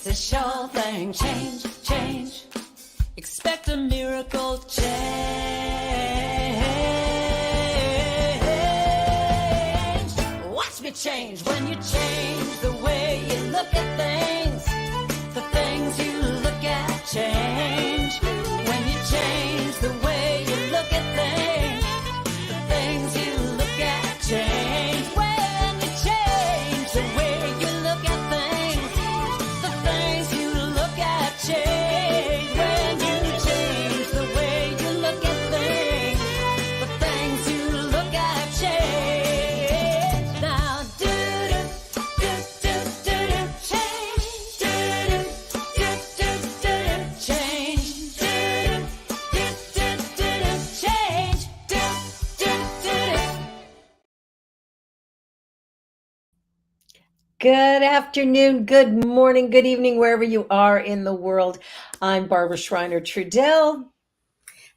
It's a sure thing. Change, change. Expect a miracle change. Watch me change when you change the way you look at things. The things you look at change. When you change the way you look at things, the things you look at change. When you change the way you look at things, the things you look at change. When you change the way you look at things, the things you look at change. Now do change. Change. Good afternoon, good morning, good evening, wherever you are in the world. I'm Barbara Schreiner Trudell,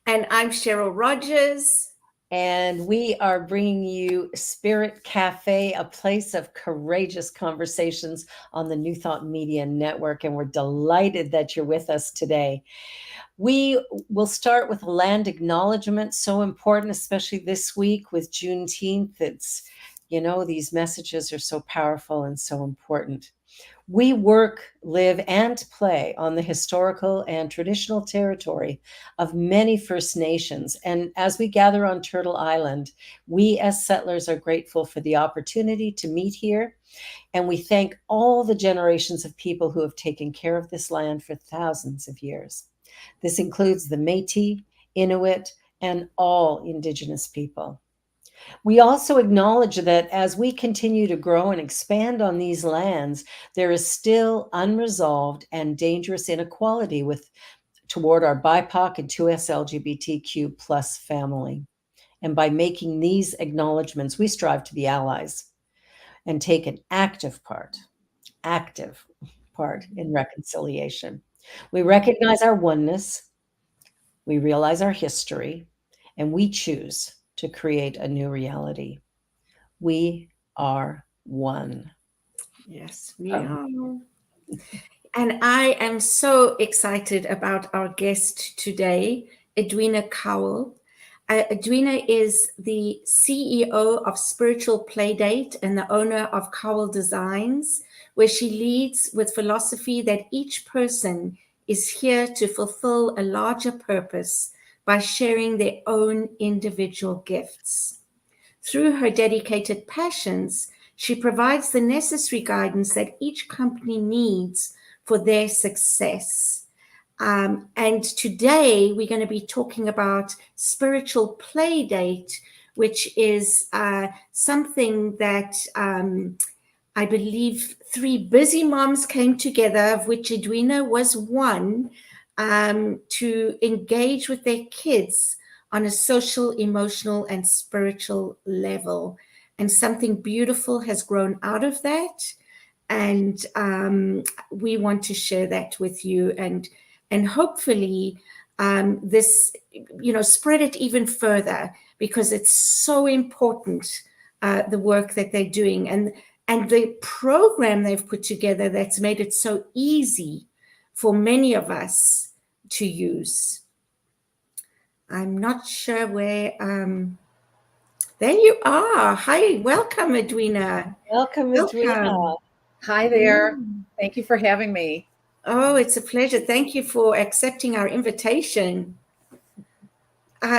And I'm Cheryl Rogers. and we are bringing you Spirit Cafe, a place of courageous conversations on the New Thought Media Network, and we're delighted that you're with us today. We will start with land acknowledgement, so important, especially this week with Juneteenth. These messages are so powerful and so important. We work, live, and play on the historical and traditional territory of many First Nations. And as we gather on Turtle Island, we as settlers are grateful for the opportunity to meet here. And we thank all the generations of people who have taken care of this land for thousands of years. This includes the Métis, Inuit, and all Indigenous people. We also acknowledge that as we continue to grow and expand on these lands, there is still unresolved and dangerous inequality toward our BIPOC and 2S LGBTQ plus family. And by making these acknowledgements, we strive to be allies and take an active part in reconciliation. We recognize our oneness, we realize our history, and we choose to create a new reality. We are one. Yes, we are. And I am so excited about our guest today, Edwina Cowell. Edwina is the CEO of Spiritual Playdate and the owner of Cowell Designs, where she leads with philosophy that each person is here to fulfill a larger purpose by sharing their own individual gifts. Through her dedicated passions, she provides the necessary guidance that each company needs for their success. And today we're going to be talking about Spiritual Playdate, which is something that I believe 3 busy moms came together, of which Edwina was one, to engage with their kids on a social, emotional, and spiritual level. And something beautiful has grown out of that. And we want to share that with you and hopefully this, spread it even further, because it's so important, the work that they're doing and the program they've put together that's made it so easy for many of us to use. I'm not sure where, there you are. Hi, welcome, Edwina. Welcome, Edwina. Hi there. Thank you for having me. Oh, it's a pleasure. Thank you for accepting our invitation.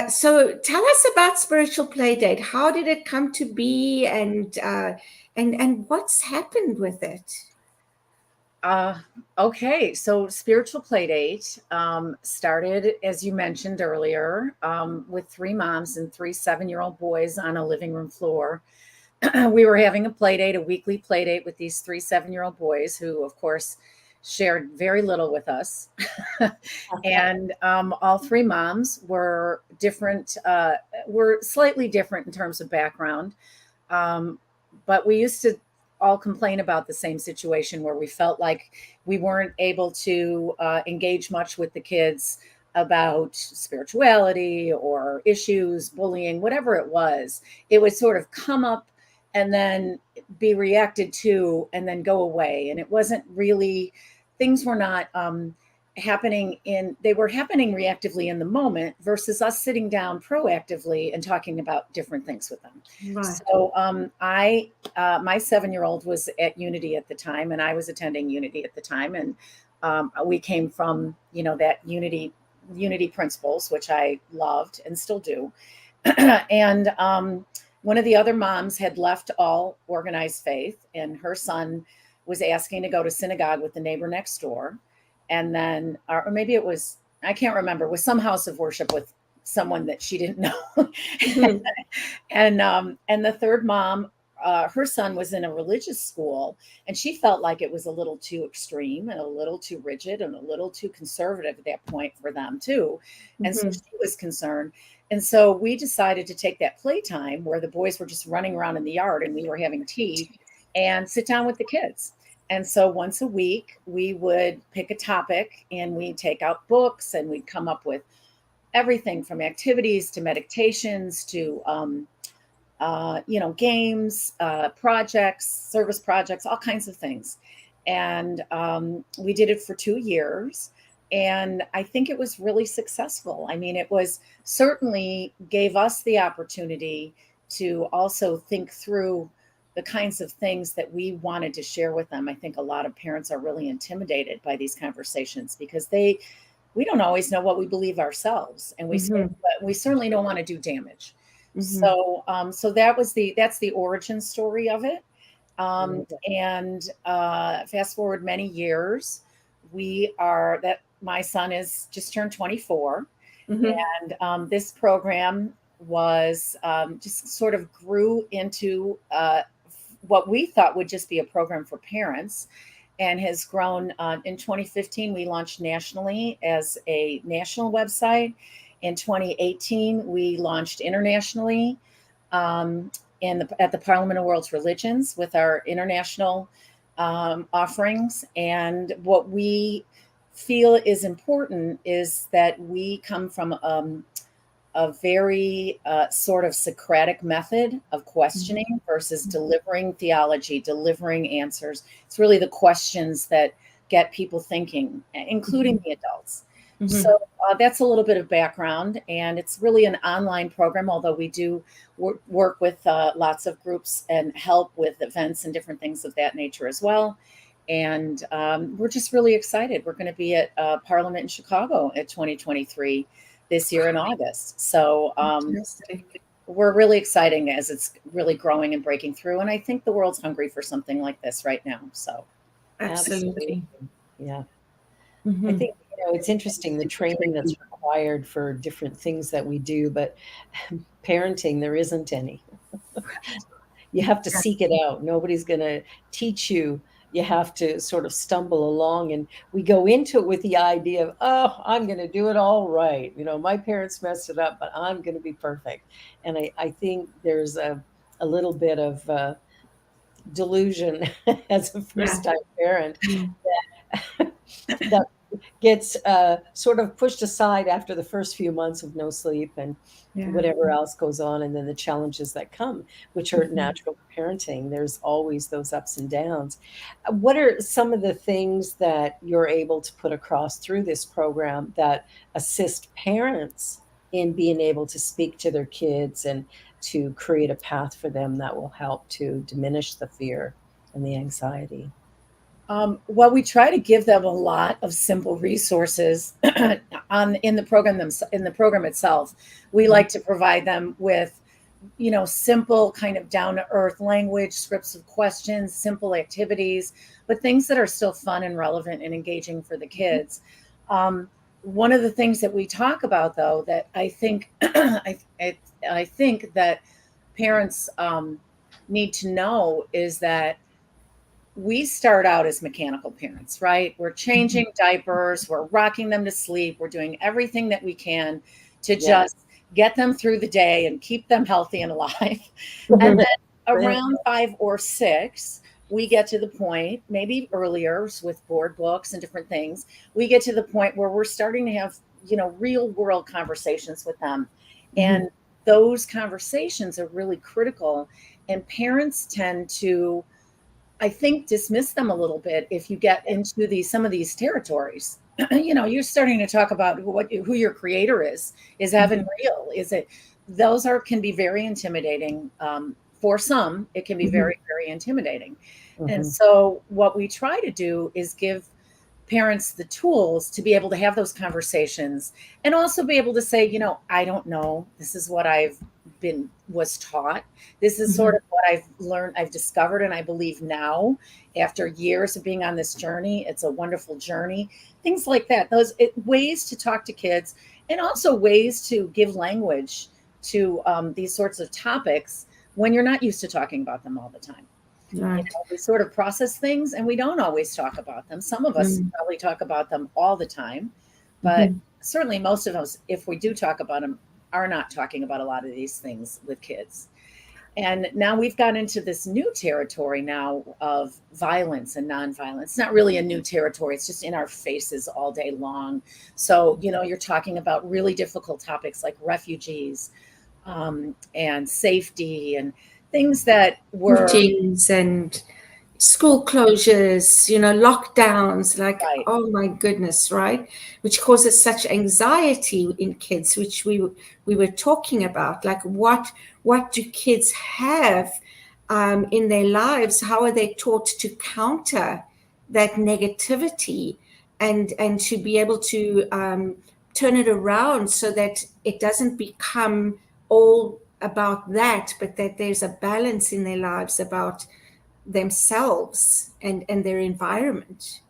So tell us about Spiritual Playdate. How did it come to be, and what's happened with it? Okay, so Spiritual Playdate started, as you mentioned earlier, with 3 moms and 3 7-year-old boys on a living room floor. We were having a weekly play date with these 3 7-year-old boys who, of course, shared very little with us. And all 3 moms were different, were slightly different in terms of background. But we used to all complain about the same situation where we felt like we weren't able to engage much with the kids about spirituality or issues, bullying, whatever it was. It would sort of come up and then be reacted to and then go away. And it wasn't really things were not they were happening reactively in the moment versus us sitting down proactively and talking about different things with them. Right. So my 7-year-old was at Unity at the time, and I was attending Unity at the time. And we came from, that Unity principles, which I loved and still do. And one of the other moms had left all organized faith, and her son was asking to go to synagogue with the neighbor next door. And then, or maybe it was, I can't remember, it was some house of worship with someone that she didn't know. And the third mom, her son was in a religious school, and she felt like it was a little too extreme and a little too rigid and a little too conservative at that point for them too. And so she was concerned. And so we decided to take that playtime where the boys were just running around in the yard and we were having tea and sit down with the kids. And so once a week, we would pick a topic and we'd take out books and we'd come up with everything from activities to meditations to, games, projects, service projects, all kinds of things. And we did it for 2 years. And I think it was really successful. I mean, it was certainly gave us the opportunity to also think through the kinds of things that we wanted to share with them. I think a lot of parents are really intimidated by these conversations because we don't always know what we believe ourselves, and we certainly don't want to do damage. So that's the origin story of it. And fast forward many years, my son is just turned 24, and this program was just sort of grew into what we thought would just be a program for parents, and has grown. In 2015, we launched nationally as a national website. In 2018, we launched internationally at the Parliament of World Religions with our international offerings. And what we feel is important is that we come from a very sort of Socratic method of questioning versus delivering theology, delivering answers. It's really the questions that get people thinking, including the adults. So that's a little bit of background, and it's really an online program, although we do work with lots of groups and help with events and different things of that nature as well. And we're just really excited. We're going to be at Parliament in Chicago at 2023 this year in August. So we're really exciting as it's really growing and breaking through. And I think the world's hungry for something like this right now. So Absolutely. Yeah. I think, it's interesting, the training that's required for different things that we do, but parenting, there isn't any. You have to seek it out. Nobody's going to teach you. You have to sort of stumble along, and we go into it with the idea of, oh, I'm going to do it all right. My parents messed it up, but I'm going to be perfect. And I think there's a little bit of delusion as a first-time parent that gets sort of pushed aside after the first few months of no sleep and whatever else goes on, and then the challenges that come, which are natural parenting. There's always those ups and downs. What are some of the things that you're able to put across through this program that assist parents in being able to speak to their kids and to create a path for them that will help to diminish the fear and the anxiety? Well, we try to give them a lot of simple resources in the program itself. We like to provide them with, simple kind of down to earth language, scripts of questions, simple activities, but things that are still fun and relevant and engaging for the kids. One of the things that we talk about, though, that I think I think that parents need to know is that we start out as mechanical parents, right? We're changing diapers, we're rocking them to sleep, we're doing everything that we can to just get them through the day and keep them healthy and alive. And then around 5 or 6, we get to the point, maybe earlier with board books and different things, we get to the point where we're starting to have, real world conversations with them. And those conversations are really critical. And parents tend to I think, dismiss them a little bit if you get into some of these territories. You're starting to talk about who your creator is heaven real, is it? Those can be very intimidating. For some it can be Mhm. very, very intimidating. And Mhm. so what we try to do is give parents the tools to be able to have those conversations, and also be able to say, I don't know, this is what was taught, this is sort Mhm. of what I've learned, I've discovered, and I believe now, after years of being on this journey, it's a wonderful journey. Things like that, ways to talk to kids, and also ways to give language to these sorts of topics when you're not used to talking about them all the time. Right. We sort of process things and we don't always talk about them. Some of us Mm. probably talk about them all the time, but Mhm. certainly most of us, if we do talk about them, are not talking about a lot of these things with kids. And now we've got into this new territory now of violence and nonviolence. It's not really a new territory. It's just in our faces all day long. So, you're talking about really difficult topics like refugees, and safety, and things that were Shootings and school closures, lockdowns, like, right. oh my goodness, right? Which causes such anxiety in kids, which we were talking about. Like, what do kids have in their lives? How are they taught to counter that negativity, and to be able to turn it around so that it doesn't become all about that, but that there's a balance in their lives about themselves and their environment.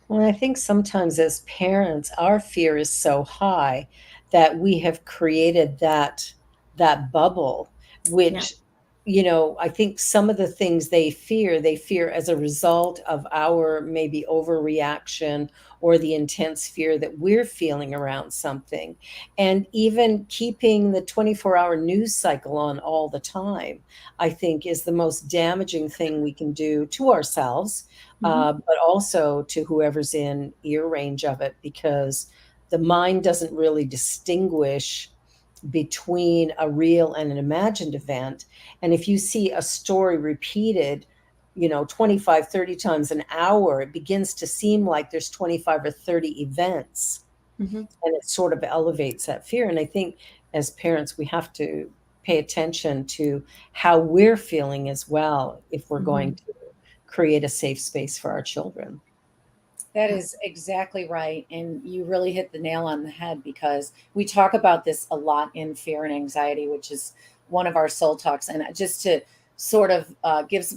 Well, I think sometimes as parents, our fear is so high that we have created that bubble, Yeah. which, I think some of the things they fear as a result of our maybe overreaction or the intense fear that we're feeling around something. And even keeping the 24-hour news cycle on all the time, I think is the most damaging thing we can do to ourselves, Mhm. but also to whoever's in ear range of it, because the mind doesn't really distinguish between a real and an imagined event. And if you see a story repeated, 25, 30 times an hour, it begins to seem like there's 25 or 30 events, Mhm. and it sort of elevates that fear. And I think as parents, we have to pay attention to how we're feeling as well if we're going Mhm. to create a safe space for our children. That is exactly right. And you really hit the nail on the head, because we talk about this a lot in fear and anxiety, which is one of our soul talks. And just to sort of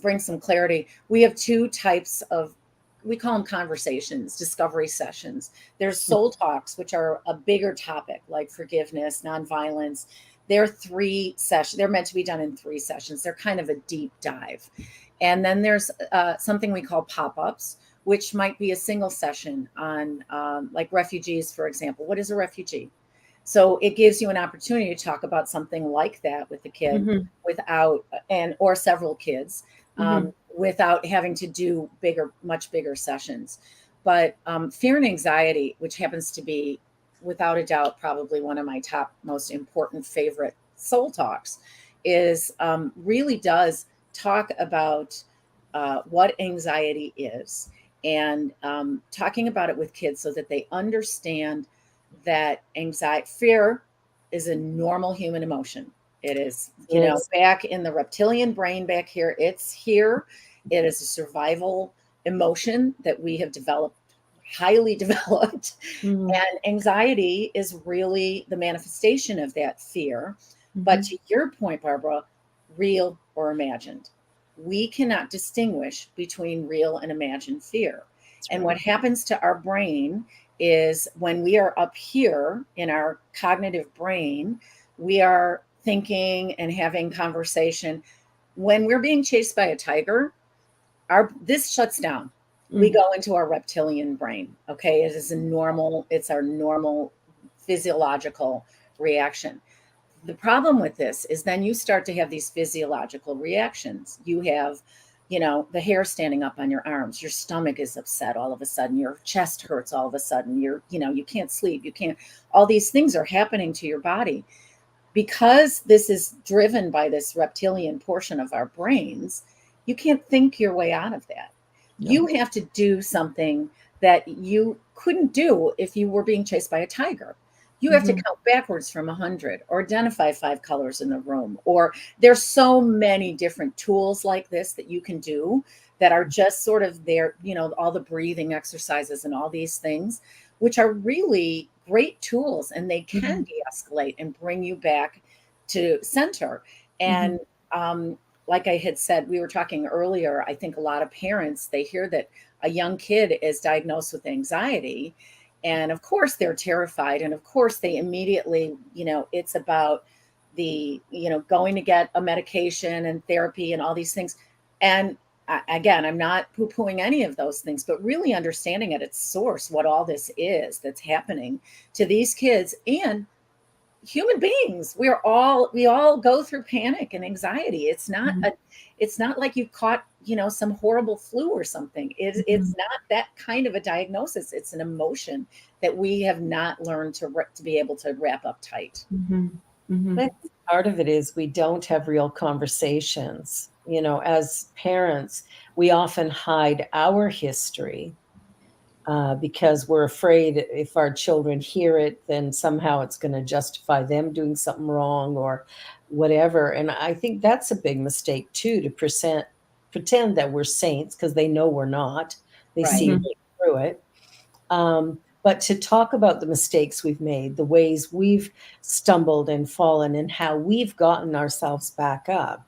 bring some clarity, we have two types of, we call them conversations, discovery sessions. There's soul talks, which are a bigger topic like forgiveness, nonviolence. They're 3 sessions. They're meant to be done in 3 sessions. They're kind of a deep dive. And then there's something we call pop-ups, which might be a single session on like refugees, for example. What is a refugee? So it gives you an opportunity to talk about something like that with the kid Mhm. without, or several kids, Mhm. without having to do much bigger sessions. But fear and anxiety, which happens to be without a doubt probably one of my top most important favorite soul talks, is really does talk about what anxiety is, and talking about it with kids so that they understand that fear is a normal human emotion. It is, Yes. back in the reptilian brain back here, it's here. It is a survival emotion that we have developed, highly developed. Mhm. And anxiety is really the manifestation of that fear. But Mhm. to your point, Barbara, real or imagined, we cannot distinguish between real and imagined fear. That's And right. what happens to our brain is, when we are up here in our cognitive brain, we are thinking and having conversation. When we're being chased by a tiger, this shuts down. We Mm. go into our reptilian brain. Okay, it's our normal physiological reaction. The problem with this is then you start to have these physiological reactions. You have, the hair standing up on your arms, your stomach is upset all of a sudden, your chest hurts all of a sudden, you can't sleep, all these things are happening to your body, because this is driven by this reptilian portion of our brains. you can't think your way out of that. No. You have to do something that you couldn't do if you were being chased by a tiger. You have to count backwards from 100 or identify 5 colors in the room. Or there's so many different tools like this that you can do that are just sort of there, you know, all the breathing exercises and all these things, which are really great tools, and they can de-escalate and bring you back to center. And like I had said, we were talking earlier, I think a lot of parents, they hear that a young kid is diagnosed with anxiety, and of course they're terrified, and of course they immediately, you know, it's about the, you know, going to get a medication and therapy and all these things. And again, I'm not poo-pooing any of those things, but really understanding at its source what all this is that's happening to these kids and human beings. We all go through panic and anxiety. It's not it's not like you caught, you know, some horrible flu or something. It's not that kind of a diagnosis. It's an emotion that we have not learned to be able to wrap up tight. But I think part of it is we don't have real conversations. You know, as parents, we often hide our history because we're afraid if our children hear it, then somehow it's going to justify them doing something wrong or whatever. And I think that's a big mistake too, to pretend that we're saints, because they know we're not. They see right through it. But to talk about the mistakes we've made, the ways we've stumbled and fallen, and how we've gotten ourselves back up.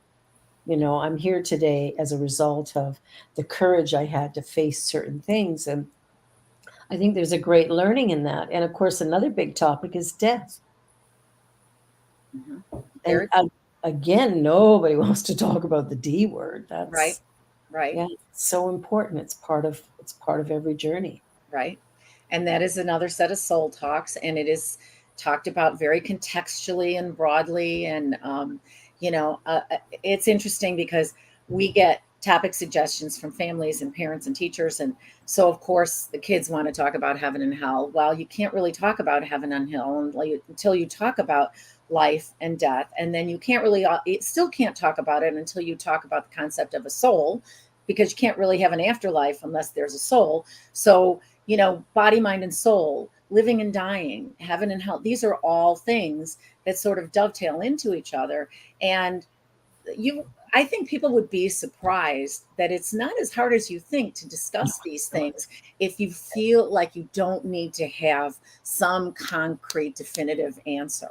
You know, I'm here today as a result of the courage I had to face certain things. And I think there's a great learning in that. And of course, another big topic is death. And again, nobody wants to talk about the D word. That's right. Yeah, it's so important. It's part of every journey. Right. And that is another set of soul talks, and it is talked about very contextually and broadly. And you know, it's interesting because we get topic suggestions from families and parents and teachers. And so, of course, the kids want to talk about heaven and hell. Well, you can't really talk about heaven and hell until you talk about life and death. And then you can't really, still can't talk about it until you talk about the concept of a soul, because you can't really have an afterlife unless there's a soul. So, you know, body, mind, and soul, living and dying, heaven and hell, these are all things that sort of dovetail into each other. And I think people would be surprised that it's not as hard as you think to discuss these things if you feel like you don't need to have some concrete, definitive answer.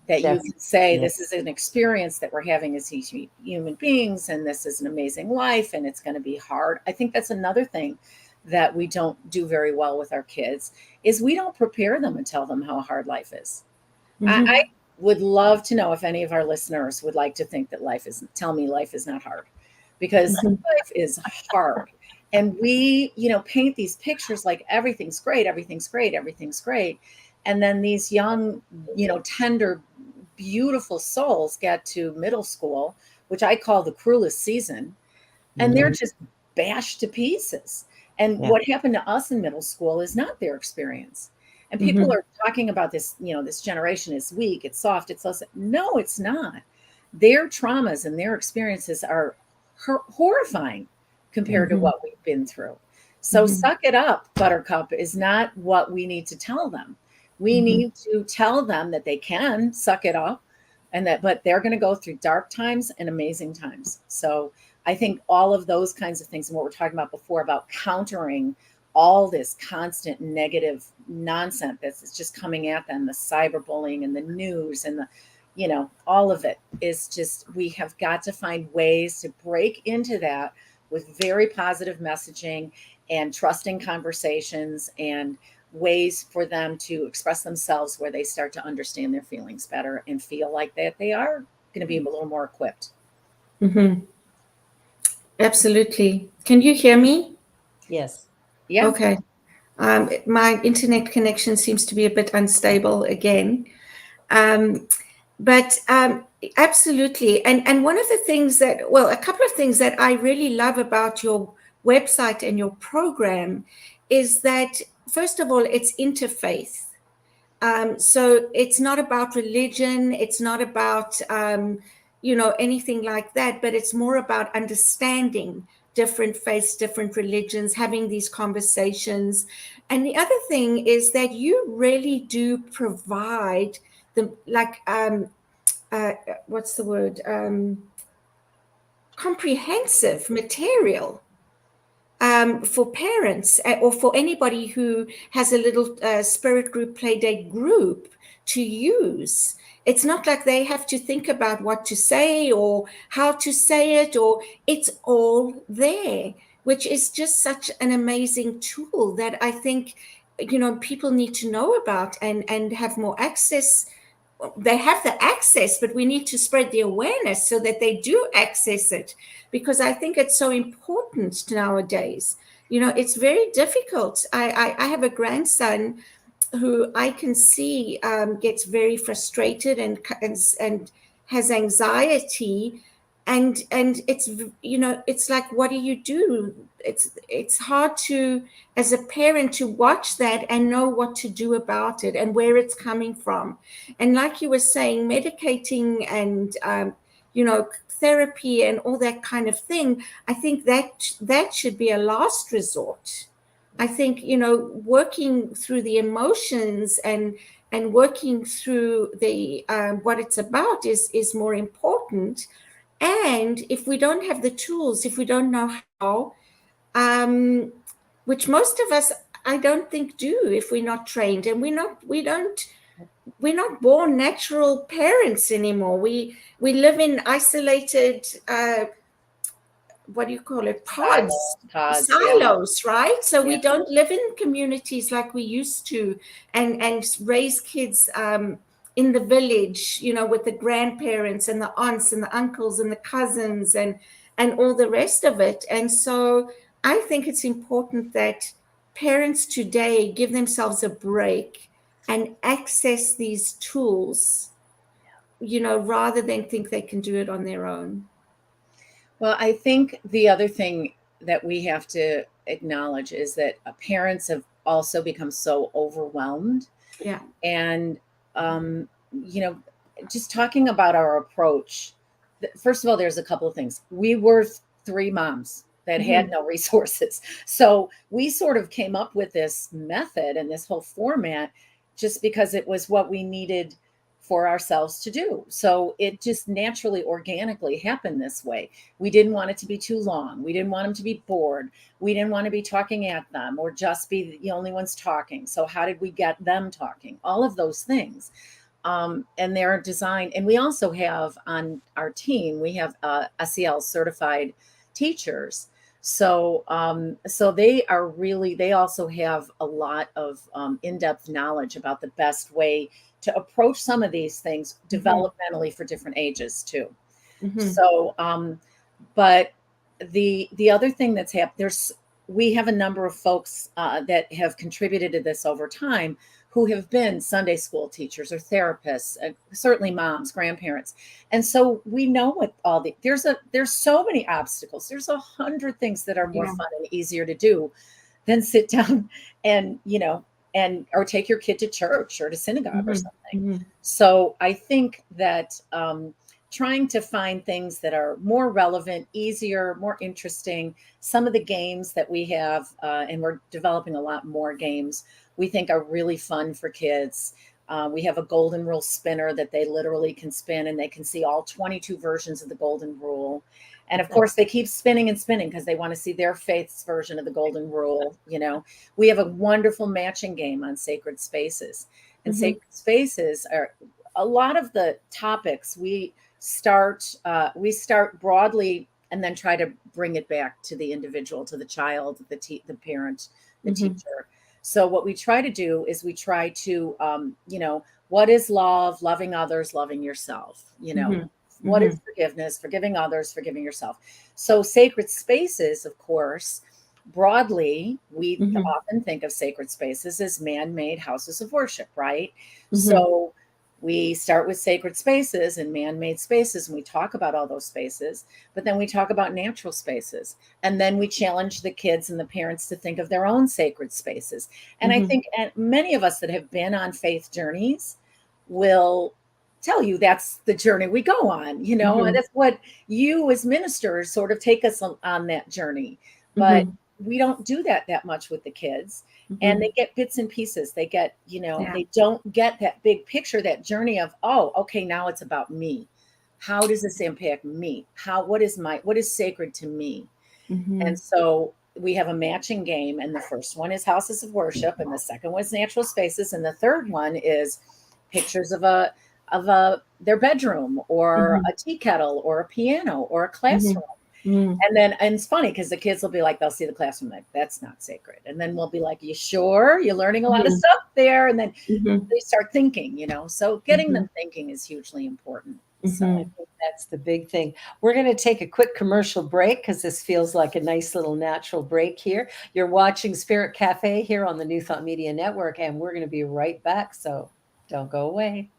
That you can say, this is an experience that we're having as human beings, and this is an amazing life, and it's going to be hard. I think that's another thing that we don't do very well with our kids, is we don't prepare them and tell them how hard life is. I would love to know if any of our listeners would like to think that tell me life is not hard, because life is hard. And we, you know, paint these pictures like everything's great, everything's great, everything's great. And then these young, you know, tender, beautiful souls get to middle school, which I call the cruelest season, and they're just bashed to pieces. And what happened to us in middle school is not their experience. And people are talking about this, you know, this generation is weak, it's soft, it's less. No, it's not. Their traumas and their experiences are horrifying compared to what we've been through. So suck it up, Buttercup, is not what we need to tell them. We need to tell them that they can suck it up, but they're going to go through dark times and amazing times. So I think all of those kinds of things, and what we're talking about before about countering all this constant negative nonsense that's just coming at them, the cyberbullying and the news and the, you know, all of it is just, we have got to find ways to break into that with very positive messaging and trusting conversations and ways for them to express themselves where they start to understand their feelings better and feel like that they are going to be a little more equipped. Absolutely. Can you hear me? Yes. Yeah. Okay. My internet connection seems to be a bit unstable again. But absolutely. And one of the things a couple of things that I really love about your website and your program is that, first of all, it's interfaith. So it's not about religion. It's not about, anything like that, but it's more about understanding different faiths, different religions, having these conversations. And the other thing is that you really do provide the, like, what's the word? Comprehensive material for parents or for anybody who has a little spirit group, playdate group to use. It's not like they have to think about what to say or how to say it, or it's all there, which is just such an amazing tool that I think, people need to know about and have more access. They have the access, but we need to spread the awareness so that they do access it, because I think it's so important nowadays. It's very difficult. I have a grandson who I can see gets very frustrated and has anxiety, and it's like, what do you do? It's hard to, as a parent, to watch that and know what to do about it and where it's coming from. And like you were saying, medicating and therapy and all that kind of thing, I think that should be a last resort. I think, working through the emotions and working through the what it's about is more important. And if we don't have the tools, if we don't know how, which most of us, I don't think, do, if we're not trained, and we're not born natural parents anymore. We live in isolated what do you call it, pods, silos, right? So we don't live in communities like we used to, and raise kids in the village, with the grandparents and the aunts and the uncles and the cousins and all the rest of it. And so I think it's important that parents today give themselves a break and access these tools, rather than think they can do it on their own. Well, I think the other thing that we have to acknowledge is that parents have also become so overwhelmed. Yeah. And, just talking about our approach, first of all, there's a couple of things. We were three moms that had no resources. So we sort of came up with this method and this whole format just because it was what we needed for ourselves to do. So it just naturally, organically happened this way. We didn't want it to be too long. We didn't want them to be bored. We didn't want to be talking at them or just be the only ones talking. So how did we get them talking? All of those things. And they're designed. And we also have on our team, we have SEL certified teachers. So they also have a lot of in-depth knowledge about the best way to approach some of these things developmentally for different ages too. So, but the other thing that's happened, we have a number of folks that have contributed to this over time who have been Sunday school teachers or therapists, certainly moms, grandparents. And so we know what there's so many obstacles. There's 100 things that are more fun and easier to do than sit down and, or take your kid to church or to synagogue or something. So I think that trying to find things that are more relevant, easier, more interesting, some of the games that we have, and we're developing a lot more games, we think are really fun for kids. We have a golden rule spinner that they literally can spin and they can see all 22 versions of the golden rule. And of course, they keep spinning and spinning because they want to see their faith's version of the golden rule. We have a wonderful matching game on sacred spaces. And sacred spaces are a lot of the topics we start broadly and then try to bring it back to the individual, to the child, the parent, the teacher. So what we try to do is we try to, what is love, loving others, loving yourself, what is forgiveness, forgiving others, forgiving yourself. So sacred spaces, of course, broadly, we often think of sacred spaces as man-made houses of worship, right? So we start with sacred spaces and man-made spaces, and we talk about all those spaces, but then we talk about natural spaces. And then we challenge the kids and the parents to think of their own sacred spaces. And I think many of us that have been on faith journeys will tell you that's the journey we go on, and that's what you as ministers sort of take us on that journey. But we don't do that much with the kids. And they get bits and pieces. They get, they don't get that big picture, that journey of, oh, okay, now it's about me. How does this impact me? What is sacred to me? And so we have a matching game. And the first one is houses of worship. And the second one is natural spaces. And the third one is pictures of their bedroom, or a tea kettle, or a piano, or a classroom. And it's funny because the kids will be like, they'll see the classroom like, that's not sacred. And then we'll be like, you sure? You're learning a lot of stuff there. And then they start thinking, so getting them thinking is hugely important. So I think that's the big thing. We're going to take a quick commercial break because this feels like a nice little natural break here. You're watching Spirit Cafe here on the New Thought Media Network, and we're going to be right back. So don't go away.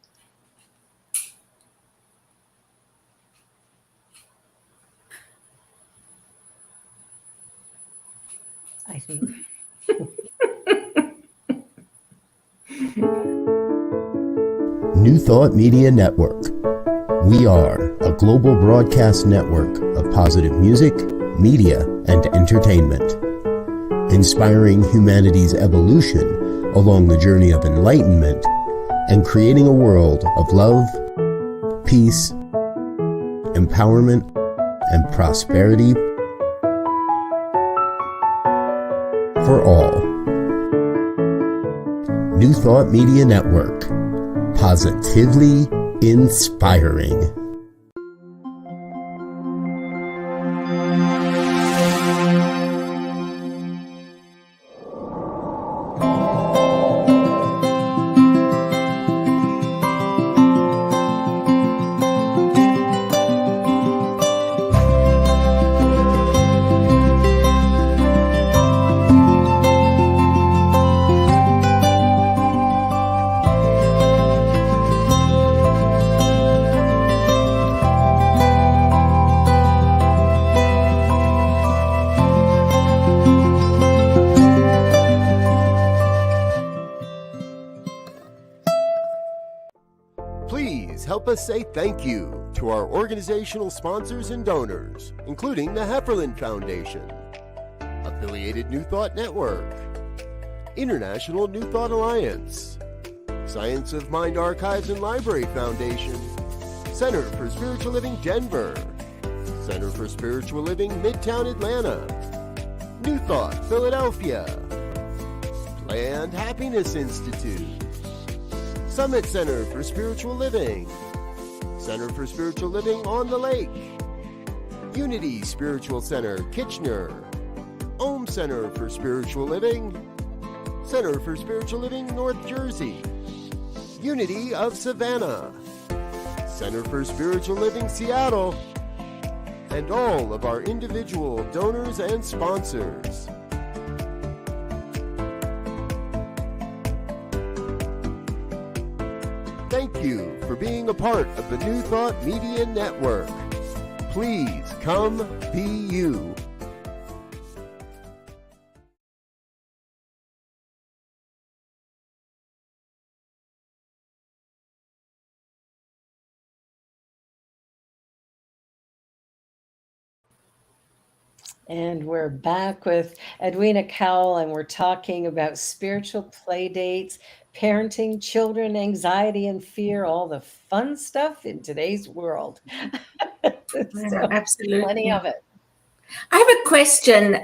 I think. New Thought Media Network. We are a global broadcast network of positive music, media, and entertainment, inspiring humanity's evolution along the journey of enlightenment and creating a world of love, peace, empowerment, and prosperity for all. New Thought Media Network. Positively inspiring. Please help us say thank you to our organizational sponsors and donors, including the Hefferland Foundation, Affiliated New Thought Network, International New Thought Alliance, Science of Mind Archives and Library Foundation, Center for Spiritual Living Denver, Center for Spiritual Living Midtown Atlanta, New Thought Philadelphia, Planned Happiness Institute, Summit Center for Spiritual Living, Center for Spiritual Living on the Lake, Unity Spiritual Center Kitchener, Om Center for Spiritual Living, Center for Spiritual Living North Jersey, Unity of Savannah, Center for Spiritual Living Seattle, and all of our individual donors and sponsors. Thank you for being a part of the New Thought Media Network. Please come be you. And we're back with Edwina Cowell, and we're talking about spiritual play dates, parenting, children, anxiety and fear, all the fun stuff in today's world. So, absolutely. Plenty of it. I have a question.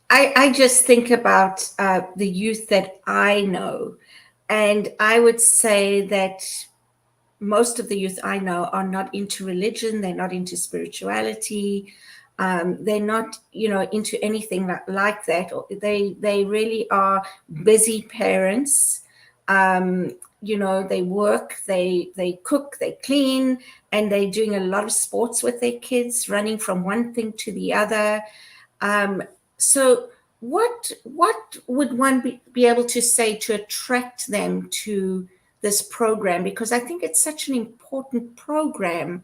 I just think about the youth that I know, and I would say that most of the youth I know are not into religion. They're not into spirituality. They're not, into anything like that. They really are busy parents. They work, they cook, they clean, and they're doing a lot of sports with their kids, running from one thing to the other. So what would one be able to say to attract them to this program? Because I think it's such an important program.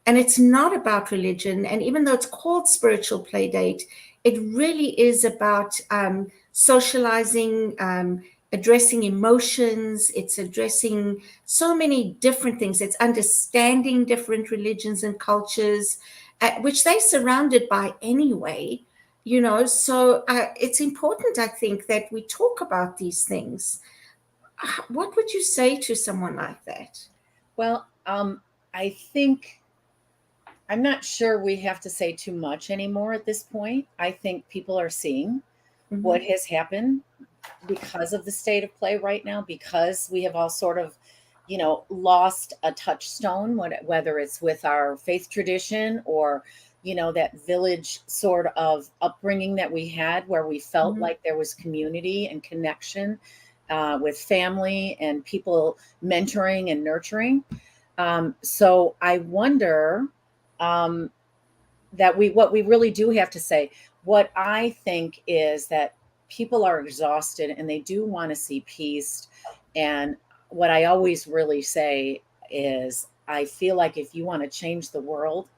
And it's not about religion. And even though it's called Spiritual Playdate, it really is about socializing, addressing emotions. It's addressing so many different things. It's understanding different religions and cultures, which they're surrounded by anyway. So it's important, I think, that we talk about these things. What would you say to someone like that? Well, I think I'm not sure we have to say too much anymore at this point. I think people are seeing what has happened because of the state of play right now, because we have all sort of, lost a touchstone, whether it's with our faith tradition or, that village sort of upbringing that we had where we felt like there was community and connection with family and people mentoring and nurturing. So I wonder that what we really do have to say, what I think is that people are exhausted and they do want to see peace. And what I always really say is, I feel like if you want to change the world,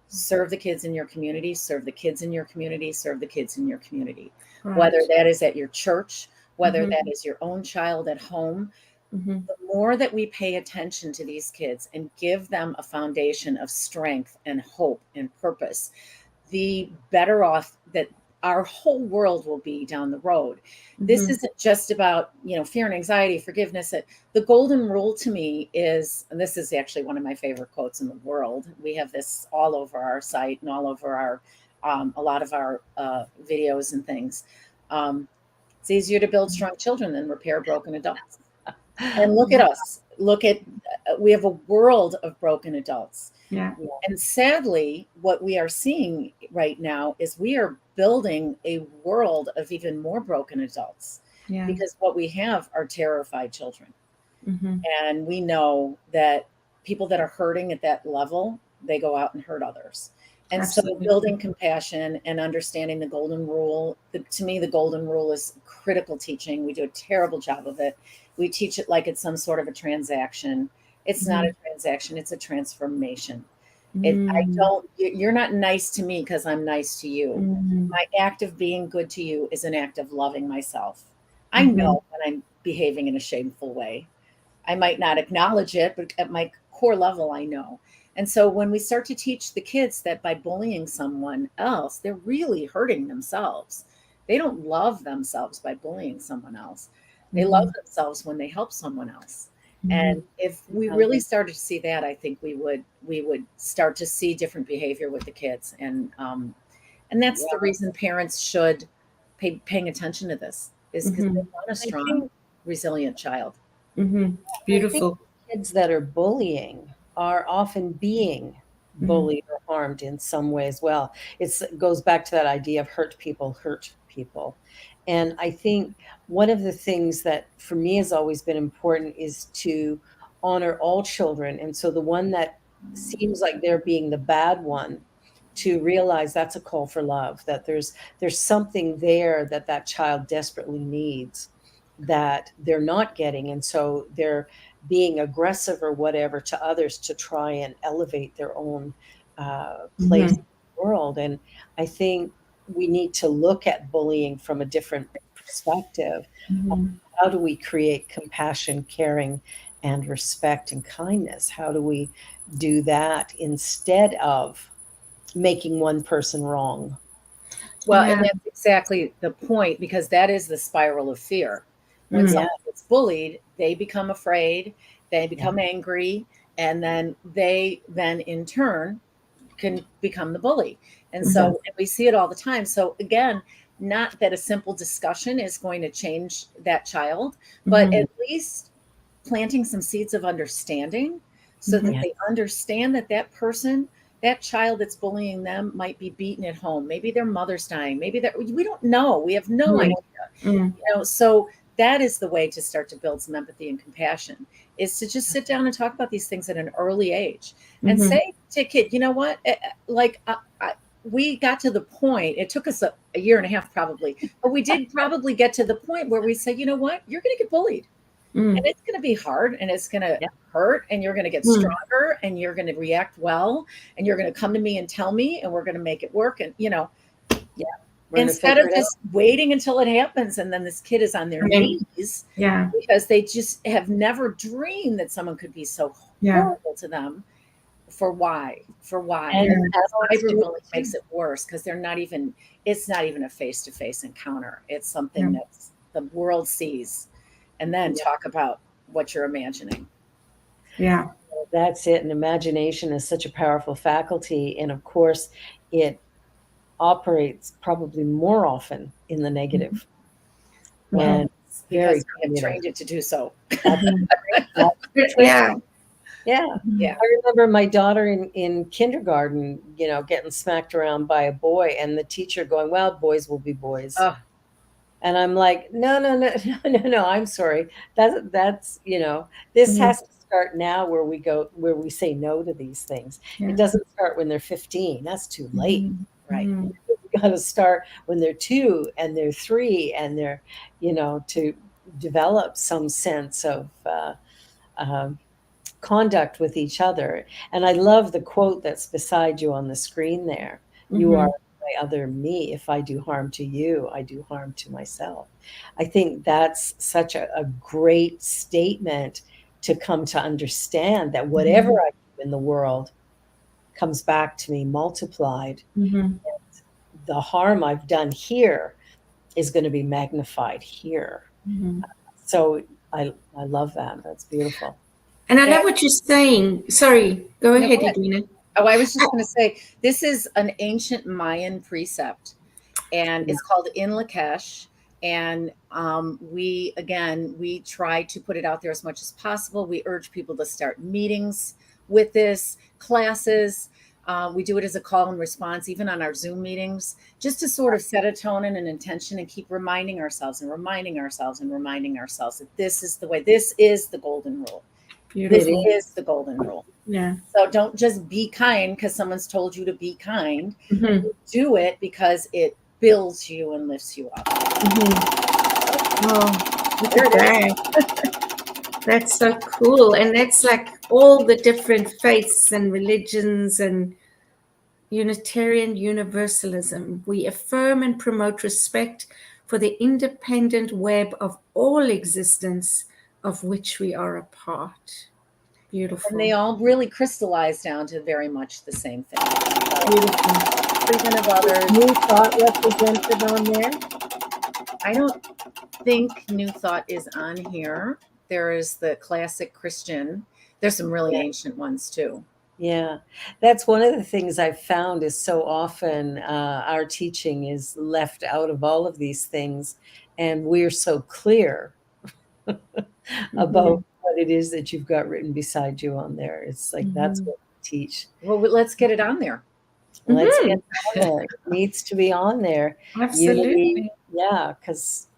serve the kids in your community, serve the kids in your community, serve the kids in your community, Right. whether that is at your church, whether that is your own child at home. The more that we pay attention to these kids and give them a foundation of strength and hope and purpose, the better off that our whole world will be down the road. This isn't just about, fear and anxiety, forgiveness. The golden rule to me is, and this is actually one of my favorite quotes in the world. We have this all over our site and all over our, a lot of our videos and things. It's easier to build strong children than repair broken adults. And look at us. We have a world of broken adults. Yeah. And sadly, what we are seeing right now is we are building a world of even more broken adults. Yeah. Because what we have are terrified children. And we know that people that are hurting at that level, they go out and hurt others. And Absolutely. so building compassion and understanding the golden rule, to me, the golden rule is critical teaching. We do a terrible job of it. We teach it like it's some sort of a transaction. It's not a transaction. It's a transformation. You're not nice to me because I'm nice to you. My act of being good to you is an act of loving myself. I know when I'm behaving in a shameful way. I might not acknowledge it, but at my core level, I know. And so when we start to teach the kids that by bullying someone else, they're really hurting themselves. They don't love themselves by bullying someone else. They love themselves when they help someone else. And if we really started to see that, I think we would start to see different behavior with the kids. And that's the reason parents should paying attention to this, is because they want a strong, resilient child. Beautiful. Kids that are bullying are often being bullied or harmed in some way as well. It goes back to that idea of hurt people. And I think one of the things that for me has always been important is to honor all children. And so the one that seems like they're being the bad one, to realize that's a call for love, that there's something there that child desperately needs that they're not getting. And so they're being aggressive or whatever to others to try and elevate their own place in the world. And I think we need to look at bullying from a different perspective. How do we create compassion, caring, and respect and kindness? How do we do that instead of making one person wrong? Well, and that's exactly the point, because that is the spiral of fear. When someone gets bullied, they become afraid, they become angry, and then they in turn can become the bully. And so and we see it all the time. So again, not that a simple discussion is going to change that child, but at least planting some seeds of understanding so that they understand that person, that child that's bullying them, might be beaten at home. Maybe their mother's dying. Maybe we don't know. We have no idea. So that is the way to start to build some empathy and compassion, is to just sit down and talk about these things at an early age and say to a kid, you know what, we got to the point, it took us a year and a half probably, but we did probably get to the point where we said, you know what, you're going to get bullied. And it's going to be hard and it's going to hurt, and you're going to get stronger and you're going to react well, and you're going to come to me and tell me, and we're going to make it work. And, We're gonna instead figure of it out. just waiting until it happens and then this kid is on their And then- knees Yeah. because they just have never dreamed that someone could be so Yeah. horrible to them. For why? And And adults do cyberbullying it too. makes it worse because it's not even a face-to-face encounter. It's something Yeah. that's the world sees, and then talk about what you're imagining. Yeah. That's it. And imagination is such a powerful faculty. And of course, it operates probably more often in the negative. Yeah. And Because very we have trained it to do so. Yeah. Yeah. Yeah. I remember my daughter in kindergarten, getting smacked around by a boy and the teacher going, well, boys will be boys. Oh, And I'm like, no, no, I'm sorry. That's, this has to start now where we say no to these things. Yeah. It doesn't start when they're 15. That's too late. right. Mhm. We got to start when they're 2 and they're 3 and they're, to develop some sense of um, conduct with each other. And I love the quote that's beside you on the screen there. You are my other me. If I do harm to you, I do harm to myself. I think that's such a great statement to come to understand that whatever I do in the world comes back to me multiplied. Mhm. The harm I've done here is going to be magnified here. Mhm. So I love that. That's beautiful. And I love what you're saying. Sorry, go No, ahead, go ahead. Edwina. Oh, I was just going to say, this is an ancient Mayan precept, and it's called In Lakesh. And we try to put it out there as much as possible. We urge people to start meetings with this, classes. We do it as a call and response, even on our Zoom meetings, just to sort of set a tone and an intention and keep reminding ourselves and reminding ourselves and reminding ourselves that this is the way, this is the golden rule. Beautiful. This is the golden rule. Yeah. So don't just be kind because someone's told you to be kind. Mhm. Do it because it builds you and lifts you up. Oh, look at that. That's so cool. And that's like all the different faiths and religions and Unitarian Universalism. We affirm and promote respect for the independent web of all existence of which we are a part. Beautiful. And they all really crystallize down to very much the same thing. Beautiful. Treatment of others. New thought represented on there. I don't think New Thought is on here. There is the classic Christian. There's some really ancient ones too. Yeah, that's one of the things I've found is so often our teaching is left out of all of these things, and we're so clear about what it is that you've got written beside you on there. It's like that's what we teach. Well, let's get it on there. Let's get it on there. It needs to be on there. Absolutely. Unity, yeah, because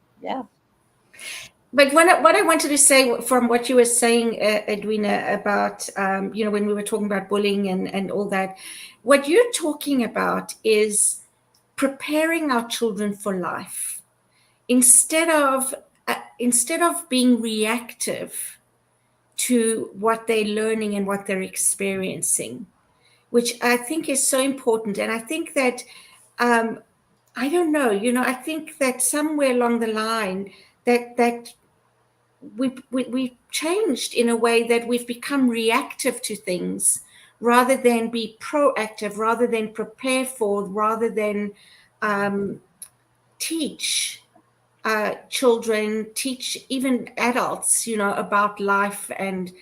But what I wanted to say from what you were saying, Edwina, about, when we were talking about bullying and all that, what you're talking about is preparing our children for life instead of being reactive to what they're learning and what they're experiencing, which I think is so important. And I think that, I don't know, I think that somewhere along the line that we changed in a way that we've become reactive to things rather than be proactive, rather than prepare for, rather than teach children, teach even adults, about life and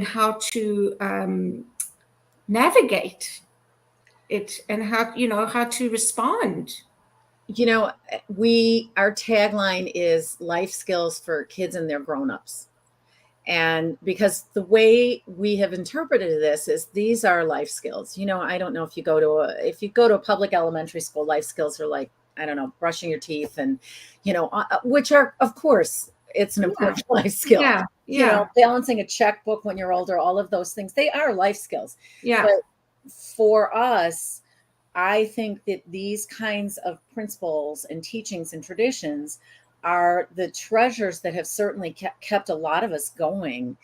how to navigate it and how to respond. Our tagline is life skills for kids and their grown-ups. And because the way we have interpreted this is these are life skills. I don't know if you go to a public elementary school, life skills are like, I don't know, brushing your teeth and, which are, of course, it's an important life skill. Yeah. Balancing a checkbook when you're older, all of those things, they are life skills. Yeah. But for us, I think that these kinds of principles and teachings and traditions are the treasures that have certainly kept a lot of us going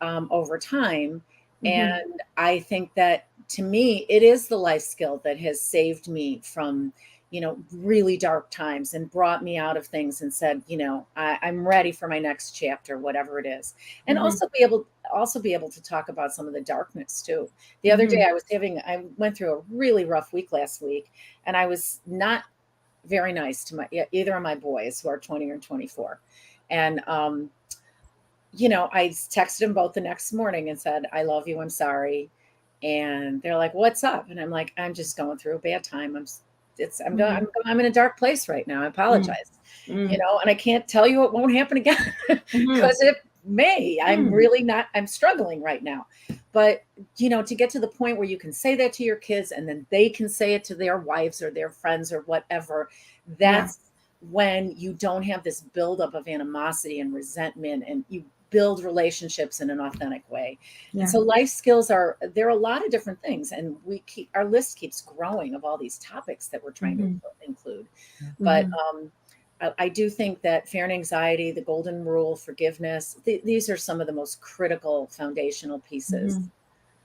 over time. And I think that, to me, it is the life skill that has saved me from, really dark times and brought me out of things and said, I'm ready for my next chapter, whatever it is. And also be able to talk about some of the darkness too. The other day I went through a really rough week last week, and I was not very nice to either of my boys who are 20 or 24. And, I texted them both the next morning and said, I love you. I'm sorry. And they're like, what's up? And I'm like, I'm just going through a bad time. I'm in a dark place right now. I apologize, and I can't tell you it won't happen again because it may. I'm struggling right now. But, to get to the point where you can say that to your kids and then they can say it to their wives or their friends or whatever, that's when you don't have this buildup of animosity and resentment, and you build relationships in an authentic way. Yeah. And so life skills there are a lot of different things, and our list keeps growing of all these topics that we're trying to include. But I do think that fear and anxiety, the golden rule, forgiveness, these are some of the most critical foundational pieces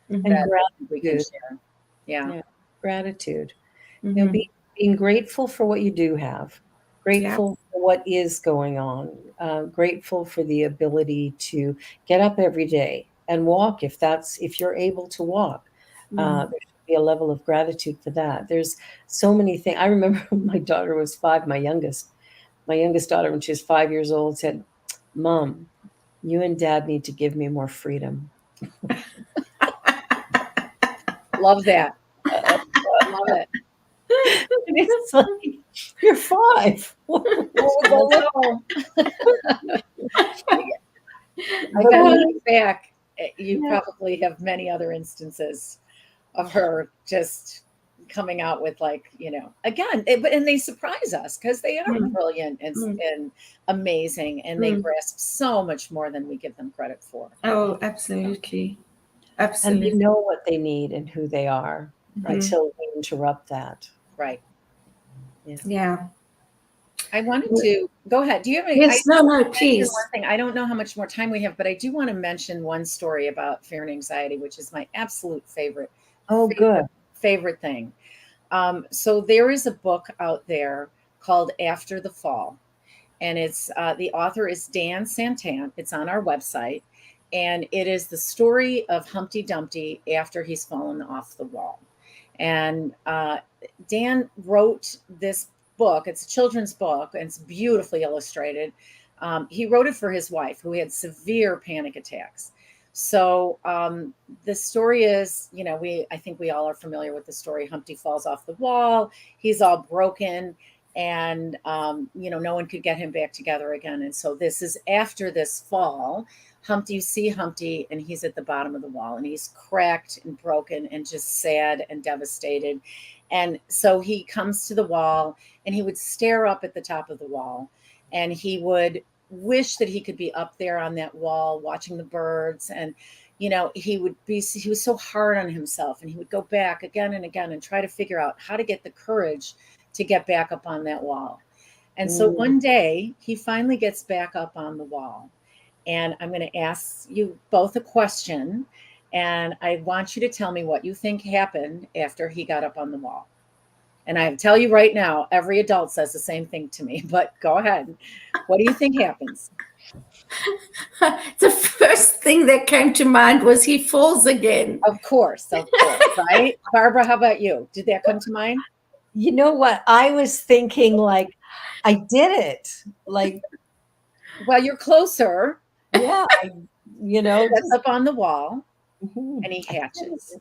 and that gratitude. We can share. Yeah. Gratitude. Being grateful for what you do have, grateful for what is going on, grateful for the ability to get up every day and walk if you're able to walk. There should be a level of gratitude for that. There's so many things. I remember when my daughter was 5, my youngest daughter, when she was 5 years old, said, Mom, you and Dad need to give me more freedom. Love that. Love it. And it's like, you're 5. I got to look back. You probably have many other instances of her just coming out with again, and they surprise us because they are brilliant and amazing, and they grasp so much more than we give them credit for. Oh, absolutely. Absolutely. And they know what they need and who they are until we interrupt that. Right. Yeah. I wanted to go ahead. Do you have any? Yes, no, please. One thing. I don't know how much more time we have, but I do want to mention one story about fear and anxiety, which is my absolute favorite. Favorite thing. So there is a book out there called After the Fall, and it's the author is Dan Santan. It's on our website, and it is the story of Humpty Dumpty after he's fallen off the wall. And Dan wrote this book. It's a children's book, and it's beautifully illustrated. He wrote it for his wife, who had severe panic attacks. So the story is, I think we all are familiar with the story. Humpty falls off the wall. He's all broken, and no one could get him back together again. And so this is after this fall. You see Humpty, and he's at the bottom of the wall, and he's cracked and broken and just sad and devastated. And so he comes to the wall, and he would stare up at the top of the wall, and he would wish that he could be up there on that wall watching the birds. And he was so hard on himself, and he would go back again and again and try to figure out how to get the courage to get back up on that wall. And so one day he finally gets back up on the wall. And I'm going to ask you both a question, and I want you to tell me what you think happened after he got up on the wall. And I tell you right now, every adult says the same thing to me, but go ahead. What do you think happens? The first thing that came to mind was he falls again. Of course, right? Barbara, how about you? Did that come to mind? You know what? I was thinking I did it. Well, you're closer. Yeah, That's up on the wall, and he hatches.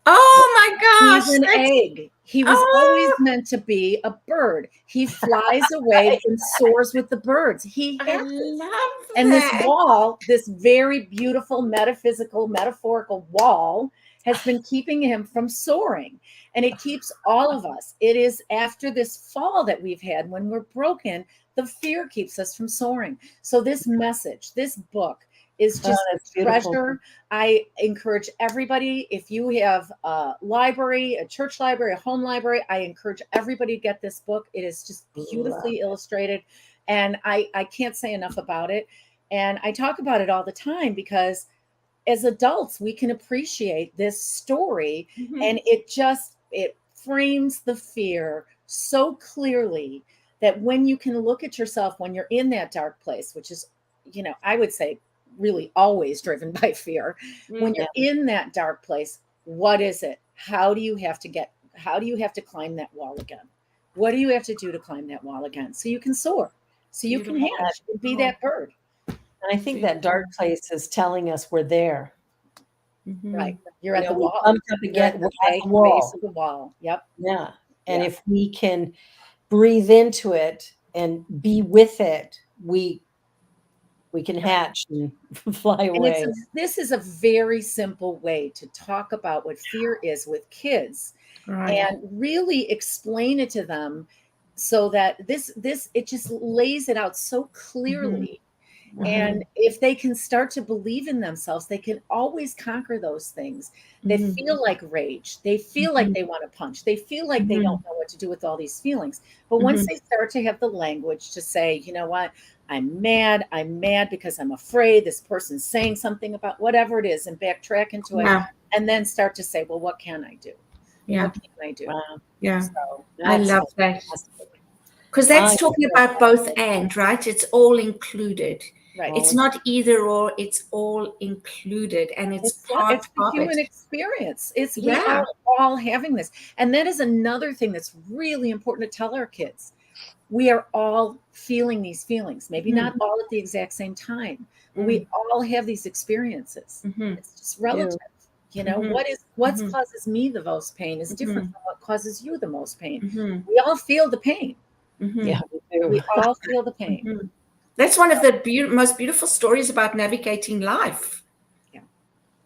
Oh my gosh! He's an egg. He was always meant to be a bird. He flies away and soars with the birds. I love that. And this wall, this very beautiful metaphorical wall, has been keeping him from soaring. And it keeps all of us. It is after this fall that we've had, when we're broken, the fear keeps us from soaring. So this message, this book, is just a treasure. I encourage everybody, if you have a library, a church library, a home library, I encourage everybody to get this book. It is just beautifully illustrated. And I can't say enough about it. And I talk about it all the time because as adults, we can appreciate this story, and it frames the fear so clearly that when you can look at yourself when you're in that dark place, which is, I would say really always driven by fear, when you're in that dark place, what is it? How do you have to climb that wall again? What do you have to do to climb that wall again? So you can soar, so you can hatch and be that bird. And I think that dark place is telling us we're there. Right. You're at the we wall. bumped up You're against at the the wall. base of the wall. Yep. Yeah. And Yeah. if we can breathe into it and be with it, we can hatch and fly away. And this is a very simple way to talk about what fear is with kids, and really explain it to them, so that it just lays it out so clearly. And if they can start to believe in themselves, they can always conquer those things. They feel like rage. They feel like they want to punch. They feel like they don't know what to do with all these feelings. But once they start to have the language to say, you know what, I'm mad because I'm afraid this person's saying something about whatever it is, and backtrack into it, and then start to say, well, what can I do? What can I do? So I love that. Because that's talking about both and, right? It's all included. Right. It's not either or, it's all included, and it's part it's the of human it. experience. We are all having this. And that is another thing that's really important to tell our kids. We are all feeling these feelings, maybe not all at the exact same time, but we all have these experiences. It's just relative. What causes me the most pain is different from what causes you the most pain. We all feel the pain. Yeah, we do. We all feel the pain. That's one of the most beautiful stories about navigating life.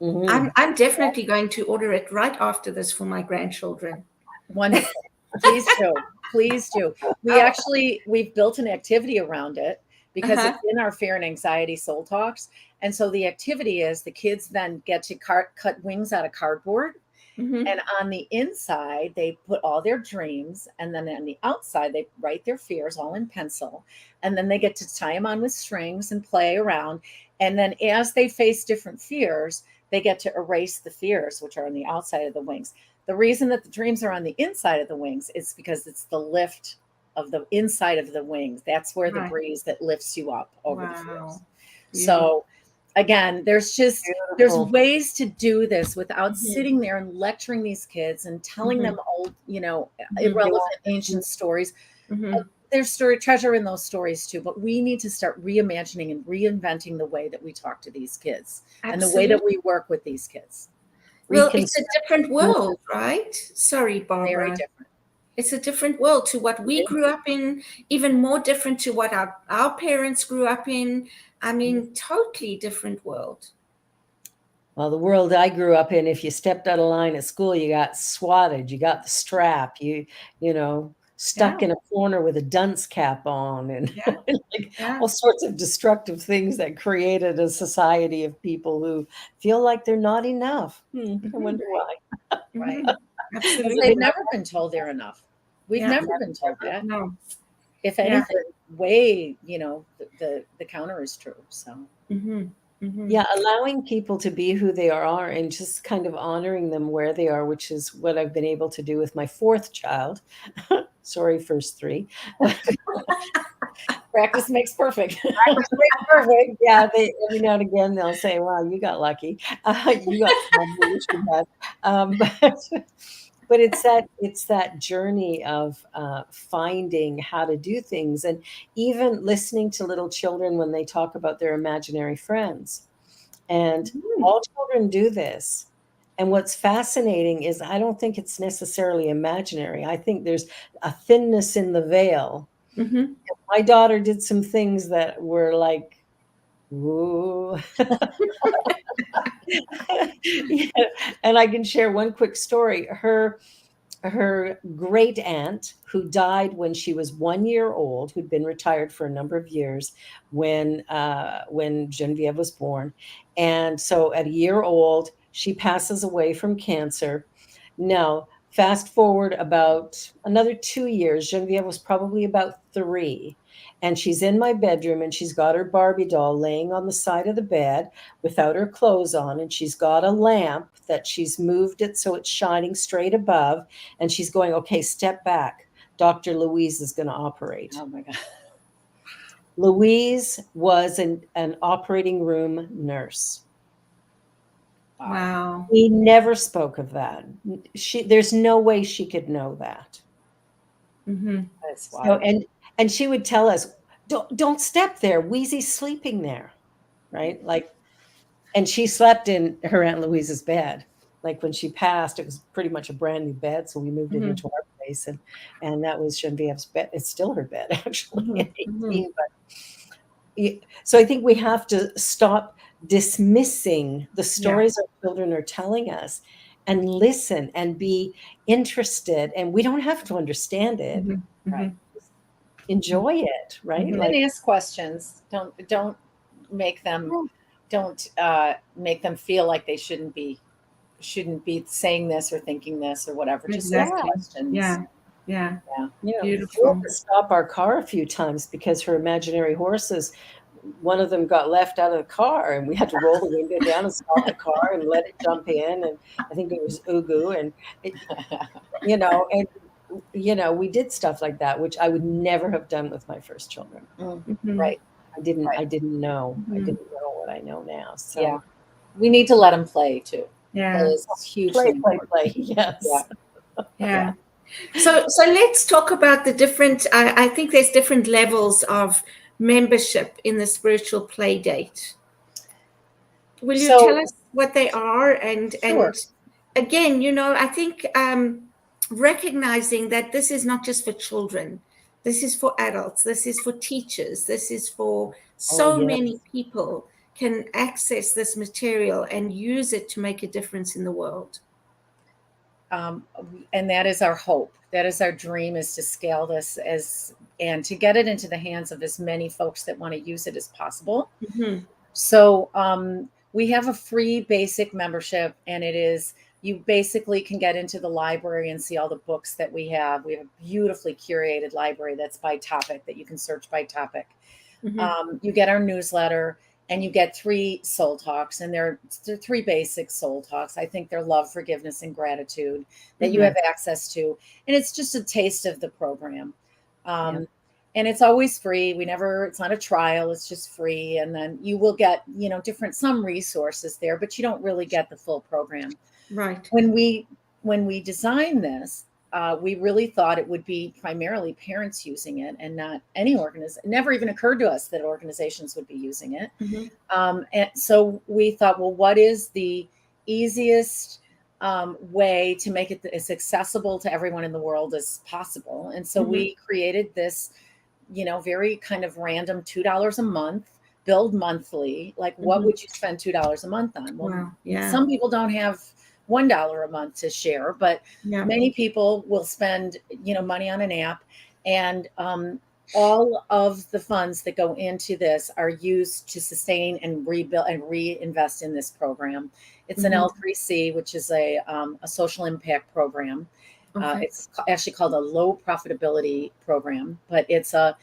I'm definitely going to order it right after this for my grandchildren. Wonderful. Please do. We've built an activity around it, because it's in our fear and anxiety soul talks. And so the activity is the kids then get to cut wings out of cardboard. And on the inside, they put all their dreams. And then on the outside, they write their fears all in pencil. And then they get to tie them on with strings and play around. And then as they face different fears, they get to erase the fears, which are on the outside of the wings. The reason that the dreams are on the inside of the wings is because it's the lift of the inside of the wings. That's where the breeze that lifts you up over the fears. So again, there's ways to do this without sitting there and lecturing these kids and telling them old, irrelevant ancient stories. There's treasure in those stories too, but we need to start reimagining and reinventing the way that we talk to these kids and the way that we work with these kids. Well, it's a different world, right? Sorry, Barbara. Very different. It's a different world to what we grew up in, even more different to what our parents grew up in. I mean, totally different world. Well, the world I grew up in, if you stepped out of line at school, you got swatted, you got the strap, you stuck in a corner with a dunce cap on, and all sorts of destructive things that created a society of people who feel like they're not enough. I wonder why. Right. Absolutely. They've never been told they're enough. We've never been told that. No. If anything, the counter is true. So. Yeah, allowing people to be who they are and just kind of honoring them where they are, which is what I've been able to do with my fourth child. Sorry, first three. Practice makes perfect. Perfect. Yeah, every now and again they'll say, "Wow, you got lucky. You got something you should have." But it's that journey of finding how to do things, and even listening to little children when they talk about their imaginary friends. And all children do this. And what's fascinating is I don't think it's necessarily imaginary. I think there's a thinness in the veil. My daughter did some things that were like, ooh. Yeah. And I can share one quick story. Her great aunt, who died when she was 1 year old, who'd been retired for a number of years when Genevieve was born. And so at a year old, she passes away from cancer. Now, fast forward about another 2 years, Genevieve was probably about 3. And she's in my bedroom, and she's got her Barbie doll laying on the side of the bed without her clothes on. And she's got a lamp that she's moved it so it's shining straight above. And she's going, okay, step back. Dr. Louise is going to operate. Oh my God. Louise was an operating room nurse. Wow. We never spoke of that. There's no way she could know that. Mm-hmm. That's So, wild. and she would tell us, don't step there. Wheezy's sleeping there, right? Like, and she slept in her Aunt Louise's bed. Like when she passed, it was pretty much a brand new bed, so we moved it Mm-hmm. into our place, and that was Genevieve's bed. It's still her bed, actually, at Mm-hmm. 18. So I think we have to stop dismissing the stories our children are telling us and listen and be interested. And we don't have to understand it. Mm-hmm. Right. Enjoy it, right? Mhm. Like, And ask questions. Don't make them make them feel like they shouldn't be saying this or thinking this or whatever. Just ask Exactly. questions. Yeah. Yeah. you know, we had Beautiful. to stop our car a few times because her imaginary horses, one of them got left out of the car, and we had to roll the window down and stop the car and let it jump in. And I think it was Ugu, and it, we did stuff like that, which I would never have done with my first children. Mhm. Right. I didn't Right. I didn't know. I Mhm. didn't know what I know now. So Yeah. We need to let them play too. Yeah. Play is hugely important. play. Yes. Yeah. So let's talk about the different, I think there's different levels of membership in the Spiritual Playdate. Will you tell us what they are? And again, I think recognizing that this is not just for children, this is for adults, this is for teachers, this is for so yes. many people can access this material and use it to make a difference in the world. And that is our hope. That is our dream, is to scale this and to get it into the hands of as many folks that want to use it as possible. Mm-hmm. So we have a free basic membership, and it is, you basically can get into the library and see all the books that we have. We have a beautifully curated library that's by topic, that you can search by topic. Mm-hmm. You get our newsletter, and you get 3 soul talks, and they're 3 basic soul talks. I think they're love, forgiveness, and gratitude that you have access to. And it's just a taste of the program. And it's always free. It's not a trial, it's just free. And then you will get, some resources there, but you don't really get the full program. Right. When we designed this, we really thought it would be primarily parents using it and not any organization. It never even occurred to us that organizations would be using it. Mm-hmm. And so we thought, well, what is the easiest way to make it as accessible to everyone in the world as possible? And so we created this, very kind of random $2 a month, billed monthly. Like, what would you spend $2 a month on? Well, some people don't have $1 a month to share, but many people will spend, money on an app, and all of the funds that go into this are used to sustain and rebuild and reinvest in this program. It's an L3C, which is a social impact program. It's actually called a low profitability program, but it's a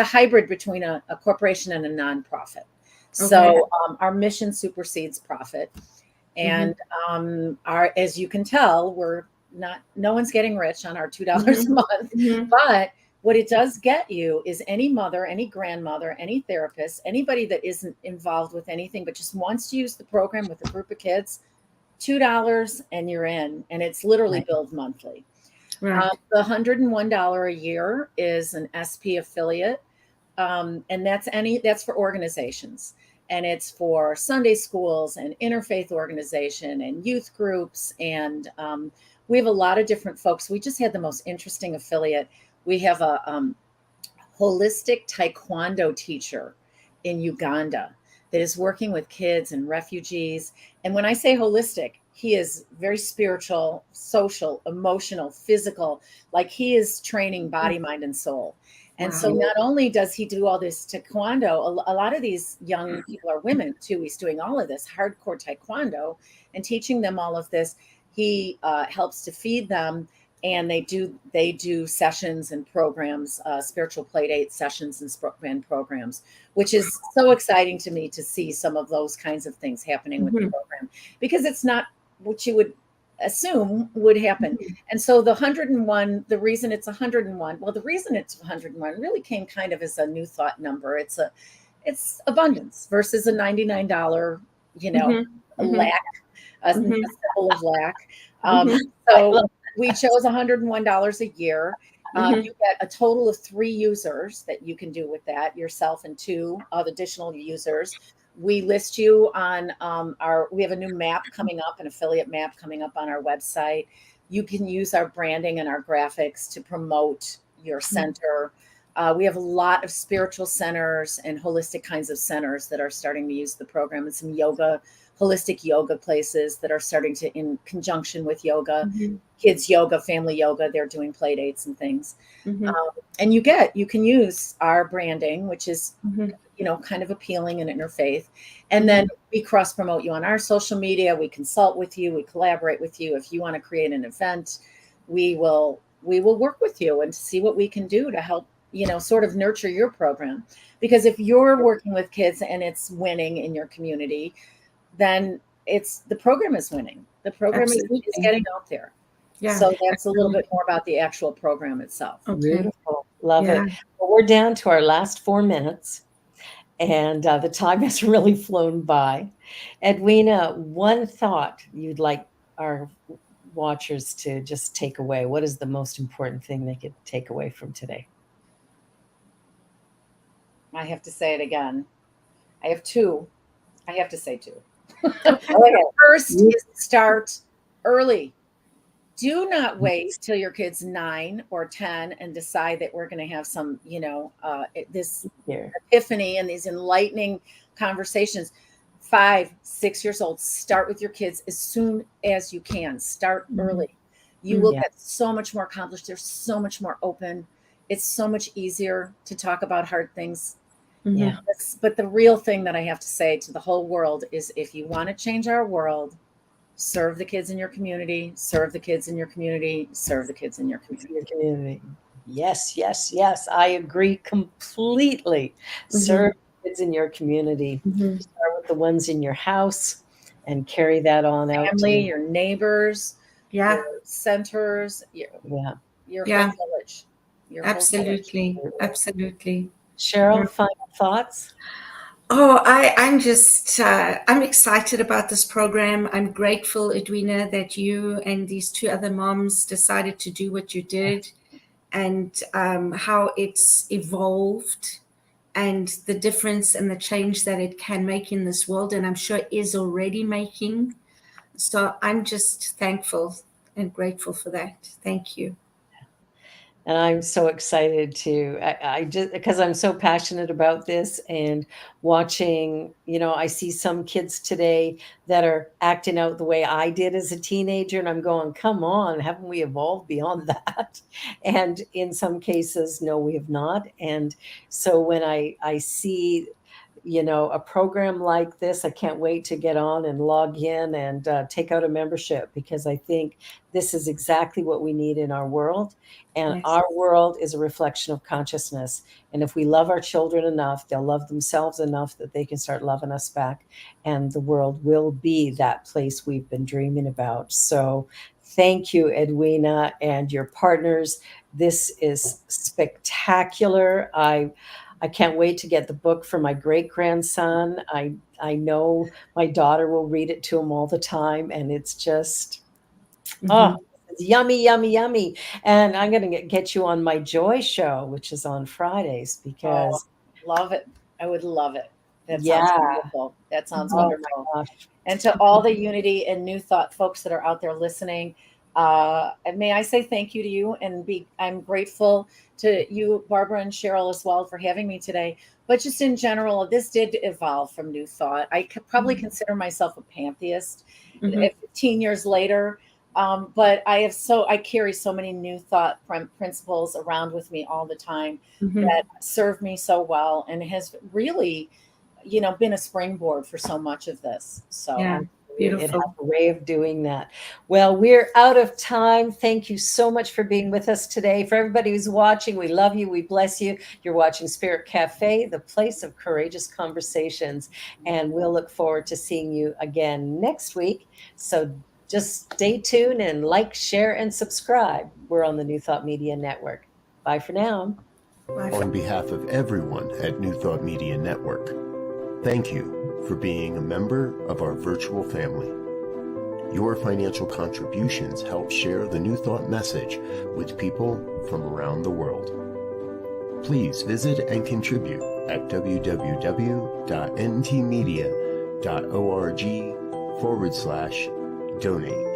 hybrid between a corporation and a nonprofit. So our mission supersedes profit. And as you can tell, no one's getting rich on our $2 a month. But what it does get you is any mother, any grandmother, any therapist, anybody that isn't involved with anything but just wants to use the program with a group of kids, $2 and you're in. And it's literally billed monthly. Right. The $101 a year is an SP affiliate. And that's for organizations. And it's for Sunday schools and interfaith organization and youth groups. And we have a lot of different folks. We just had the most interesting affiliate. We have a holistic taekwondo teacher in Uganda that is working with kids and refugees. And when I say holistic, he is very spiritual, social, emotional, physical, like he is training body, mind, and soul. And so not only does he do all this taekwondo, a lot of these young people are women too. He's doing all of this hardcore taekwondo and teaching them all of this. He helps to feed them, and they do sessions and programs, spiritual playdate sessions and programs, which is so exciting to me to see some of those kinds of things happening with the program, because it's not what you would assume would happen. And so the 101, the reason it's 101, well, the reason it's 101 really came kind of as a new thought number. It's abundance versus a $99, lack, a symbol of lack. So we chose $101 a year. You get a total of 3 users that you can do with that, yourself and 2 additional users. We list you on we have a new map coming up, an affiliate map coming up on our website. You can use our branding and our graphics to promote your center. We have a lot of spiritual centers and holistic kinds of centers that are starting to use the program, and some holistic yoga places that are starting to, in conjunction with yoga, kids yoga, family yoga, they're doing play dates and things. And you can use our branding, which is, kind of appealing and interfaith. And then we cross promote you on our social media. We consult with you. We collaborate with you. If you want to create an event, we will work with you and see what we can do to help, sort of nurture your program. Because if you're working with kids and it's winning in your community, then the program is winning. The program is getting out there. Yeah. So that's a little bit more about the actual program itself. Beautiful. Love it. Well, we're down to our last 4 minutes, and the time has really flown by. Edwina, one thought you'd like our watchers to just take away. What is the most important thing they could take away from today? I have to say it again. I have to say 2. First is start early. Do not wait till your kid's 9 or 10 and decide that we're going to have some, this epiphany and these enlightening conversations. 5, 6 years old, start with your kids as soon as you can. Start early. You will get so much more accomplished. They're so much more open. It's so much easier to talk about hard things. Yeah. But the real thing that I have to say to the whole world is, if you want to change our world, serve the kids in your community, serve the kids in your community, serve the kids in your community. Yes, yes, yes. I agree completely. Serve kids in your community. Start with the ones in your house and carry that on out. Family, your neighbors, your centers, your whole village. Absolutely. Cheryl, final thoughts? I'm excited about this program. I'm grateful, Edwina, that you and these 2 other moms decided to do what you did, and how it's evolved, and the difference and the change that it can make in this world, and I'm sure is already making. So I'm just thankful and grateful for that. Thank you. And I'm so excited I just, because I'm so passionate about this, and watching, I see some kids today that are acting out the way I did as a teenager. And I'm going, come on, haven't we evolved beyond that? And in some cases, no, we have not. And so when I see, a program like this, I can't wait to get on and log in and take out a membership, because I think this is exactly what we need in our world. And our world is a reflection of consciousness. And if we love our children enough, they'll love themselves enough that they can start loving us back. And the world will be that place we've been dreaming about. So thank you, Edwina, and your partners. This is spectacular. I can't wait to get the book for my great-grandson. I know my daughter will read it to him all the time, and it's just, it's yummy, yummy, yummy. And I'm going to get you on my Joy show, which is on Fridays, because love it. I would love it. That sounds wonderful. That sounds wonderful. And to all the Unity and New Thought folks that are out there listening, may I say thank you to you, and I'm grateful to you, Barbara and Cheryl, as well, for having me today. But just in general, this did evolve from New Thought. I could probably consider myself a pantheist 15 years later. But I carry so many New Thought principles around with me all the time that serve me so well, and has really, been a springboard for so much of this. So Beautiful. It has a way of doing that. Well, we're out of time. Thank you so much for being with us today. For everybody who's watching, we love you. We bless you. You're watching Spirit Cafe, the place of courageous conversations. And we'll look forward to seeing you again next week. So just stay tuned and like, share, and subscribe. We're on the New Thought Media Network. Bye for now. Bye. On behalf of everyone at New Thought Media Network, thank you for being a member of our virtual family. Your financial contributions help share the New Thought message with people from around the world. Please visit and contribute at www.ntmedia.org/donate.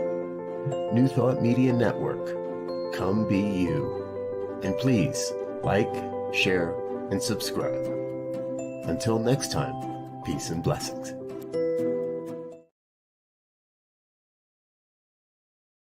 New Thought Media Network, come be you. And please like, share, and subscribe. Until next time, peace and blessings.